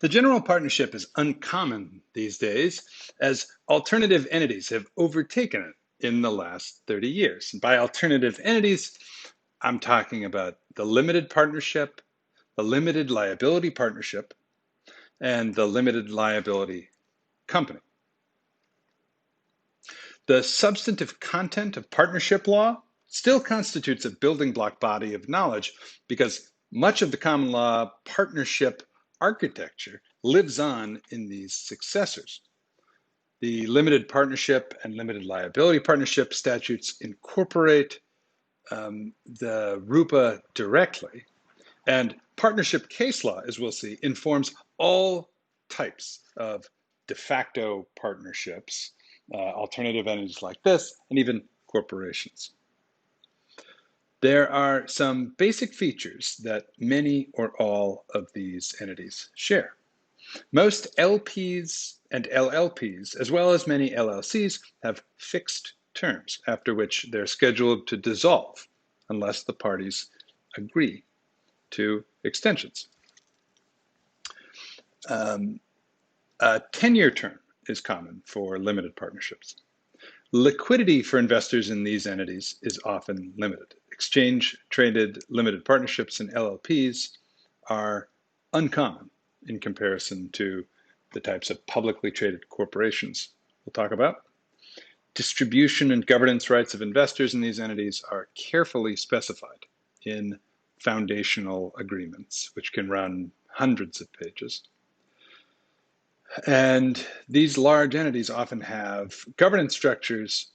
The general partnership is uncommon these days as alternative entities have overtaken it in the last 30 years. And by alternative entities, I'm talking about the limited partnership, the limited liability partnership, and the limited liability company. The substantive content of partnership law still constitutes a building block body of knowledge because much of the common law partnership architecture lives on in these successors. The limited partnership and limited liability partnership statutes incorporate the RUPA directly, and partnership case law, as we'll see, informs all types of de facto partnerships, alternative entities like this, and even corporations. There are some basic features that many or all of these entities share. Most LPs and LLPs, as well as many LLCs, have fixed terms after which they're scheduled to dissolve unless the parties agree to extensions. A 10-year term is common for limited partnerships. Liquidity for investors in these entities is often limited. Exchange-traded limited partnerships and LLPs are uncommon in comparison to the types of publicly traded corporations we'll talk about. Distribution and governance rights of investors in these entities are carefully specified in foundational agreements, which can run hundreds of pages. And these large entities often have governance structures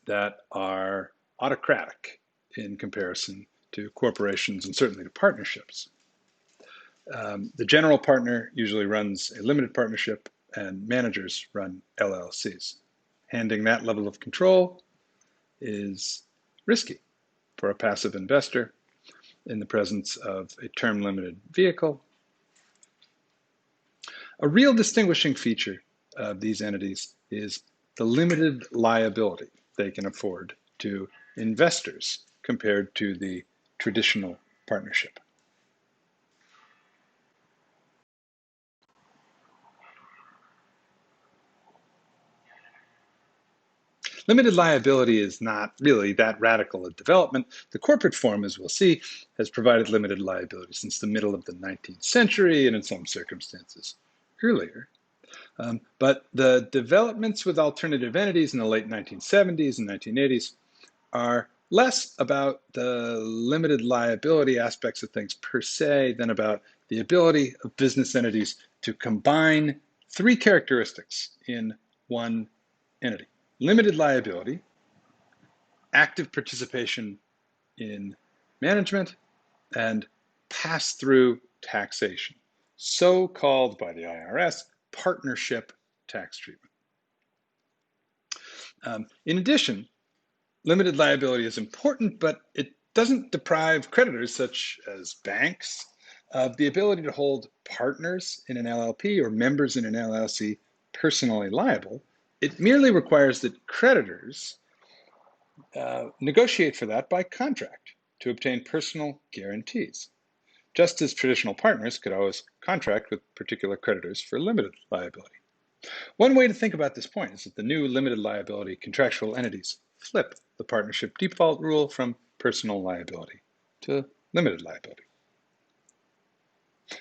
that are autocratic in comparison to corporations and certainly to partnerships. The general partner usually runs a limited partnership and managers run LLCs. Handing that level of control is risky for a passive investor in the presence of a term limited vehicle. A real distinguishing feature of these entities is the limited liability they can afford to investors compared to the traditional partnership. Limited liability is not really that radical a development. The corporate form, as we'll see, has provided limited liability since the middle of the 19th century and in some circumstances earlier. But the developments with alternative entities in the late 1970s and 1980s are less about the limited liability aspects of things per se than about the ability of business entities to combine three characteristics in one entity: limited liability, active participation in management, and pass-through taxation, so called by the IRS partnership tax treatment. In addition, limited liability is important, but it doesn't deprive creditors, such as banks, of the ability to hold partners in an LLP or members in an LLC personally liable. It merely requires that creditors negotiate for that by contract to obtain personal guarantees, just as traditional partners could always contract with particular creditors for limited liability. One way to think about this point is that the new limited liability contractual entities flip the partnership default rule from personal liability to limited liability.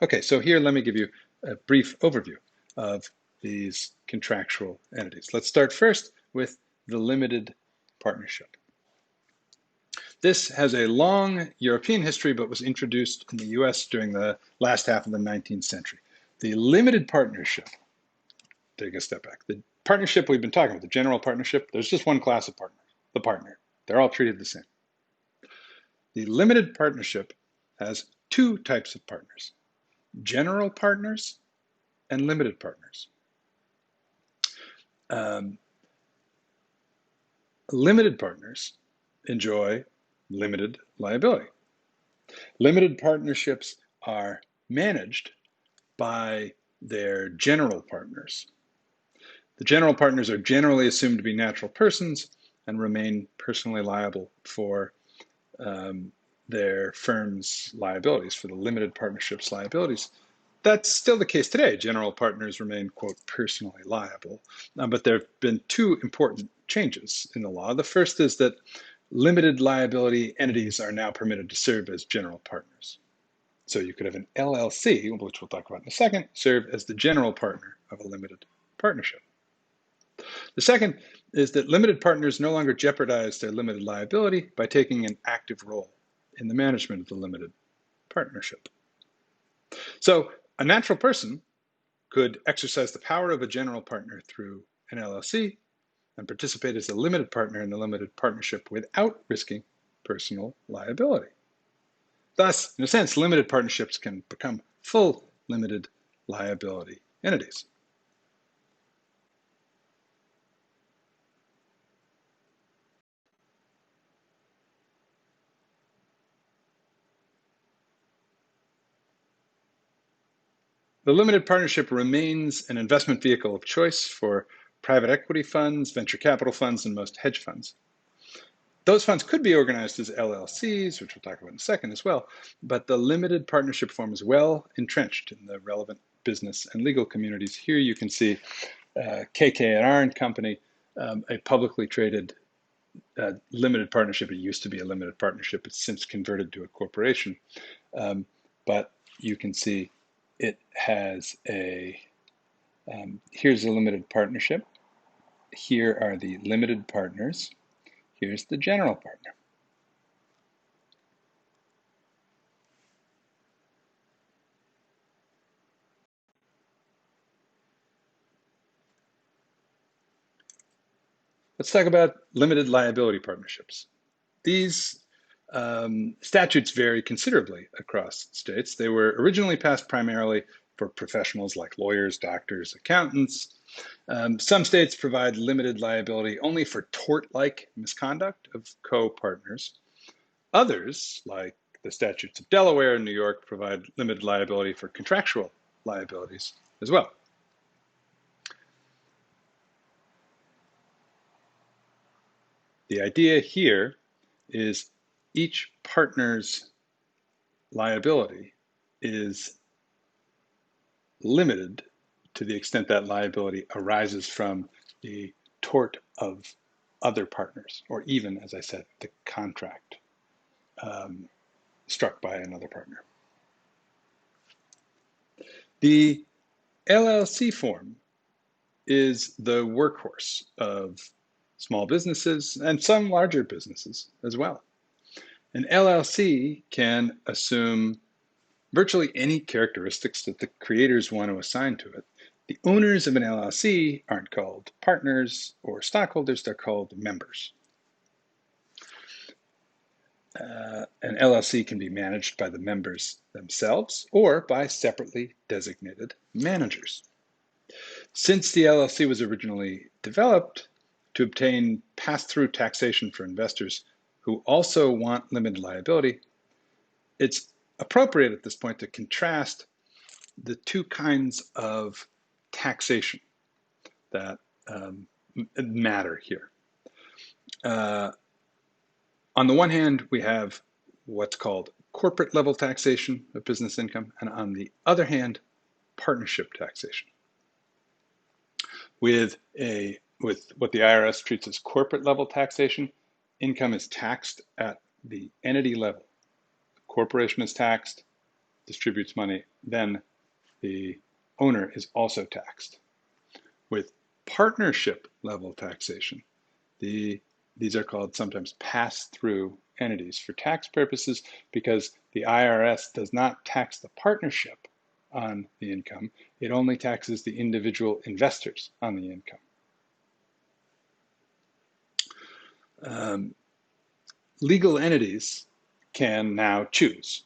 Okay, so here let me give you a brief overview of these contractual entities. Let's start first with the limited partnership. This has a long European history, but was introduced in the US during the last half of the 19th century. The limited partnership, take a step back. The partnership we've been talking about, the general partnership, there's just one class of partner, the partner. They're all treated the same. The limited partnership has two types of partners: general partners and limited partners. Limited partners enjoy limited liability. Limited partnerships are managed by their general partners. The general partners are generally assumed to be natural persons and remain personally liable for their firm's liabilities, for the limited partnership's liabilities. That's still the case today. General partners remain, quote, personally liable. But there have been two important changes in the law. The first is that limited liability entities are now permitted to serve as general partners. So you could have an LLC, which we'll talk about in a second, serve as the general partner of a limited partnership. The second is that limited partners no longer jeopardize their limited liability by taking an active role in the management of the limited partnership. So a natural person could exercise the power of a general partner through an LLC and participate as a limited partner in the limited partnership without risking personal liability. Thus, in a sense, limited partnerships can become full limited liability entities. The limited partnership remains an investment vehicle of choice for private equity funds, venture capital funds, and most hedge funds. Those funds could be organized as LLCs, which we'll talk about in a second as well, but the limited partnership form is well entrenched in the relevant business and legal communities. Here you can see KKR and Company, a publicly traded limited partnership. It used to be a limited partnership. It's since converted to a corporation. But you can see it has here's a limited partnership. Here are the limited partners. Here's the general partner. Let's talk about limited liability partnerships. These statutes vary considerably across states. They were originally passed primarily for professionals like lawyers, doctors, accountants. Some states provide limited liability only for tort-like misconduct of co-partners. Others, like the statutes of Delaware and New York, provide limited liability for contractual liabilities as well. The idea here is each partner's liability is limited to the extent that liability arises from the tort of other partners, or even, as I said, the contract struck by another partner. The LLC form is the workhorse of small businesses and some larger businesses as well. An LLC can assume virtually any characteristics that the creators want to assign to it. The owners of an LLC aren't called partners or stockholders, they're called members. An LLC can be managed by the members themselves or by separately designated managers. Since the LLC was originally developed to obtain pass-through taxation for investors who also want limited liability, it's appropriate at this point to contrast the two kinds of taxation that matter here. On the one hand, we have what's called corporate level taxation of business income, and on the other hand, partnership taxation. With what the IRS treats as corporate level taxation, income is taxed at the entity level. The corporation is taxed, distributes money, then the owner is also taxed. With partnership level taxation, these are called sometimes pass-through entities for tax purposes because the IRS does not tax the partnership on the income. It only taxes the individual investors on the income. Legal entities can now choose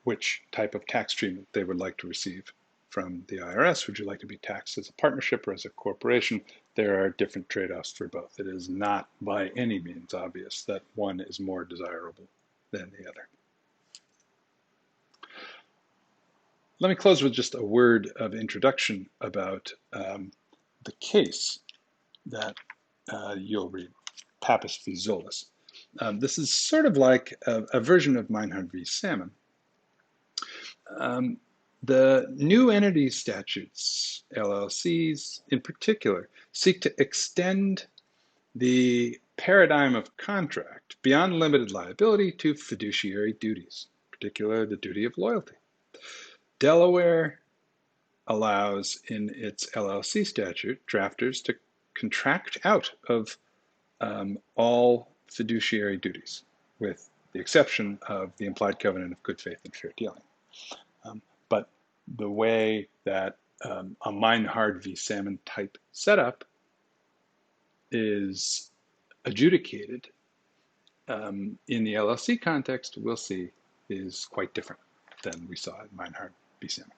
which type of tax treatment they would like to receive from the IRS. Would you like to be taxed as a partnership or as a corporation? There are different trade-offs for both. It is not by any means obvious that one is more desirable than the other. Let me close with just a word of introduction about the case that you'll read, Pappas v. Zolas. This is sort of like a version of Meinhard v. Salmon. The new entity statutes, LLCs in particular, seek to extend the paradigm of contract beyond limited liability to fiduciary duties, particularly the duty of loyalty. Delaware allows in its LLC statute drafters to contract out of all fiduciary duties, with the exception of the implied covenant of good faith and fair dealing. But the way that a Meinhard v. Salmon type setup is adjudicated in the LLC context, we'll see, is quite different than we saw at Meinhard v. Salmon.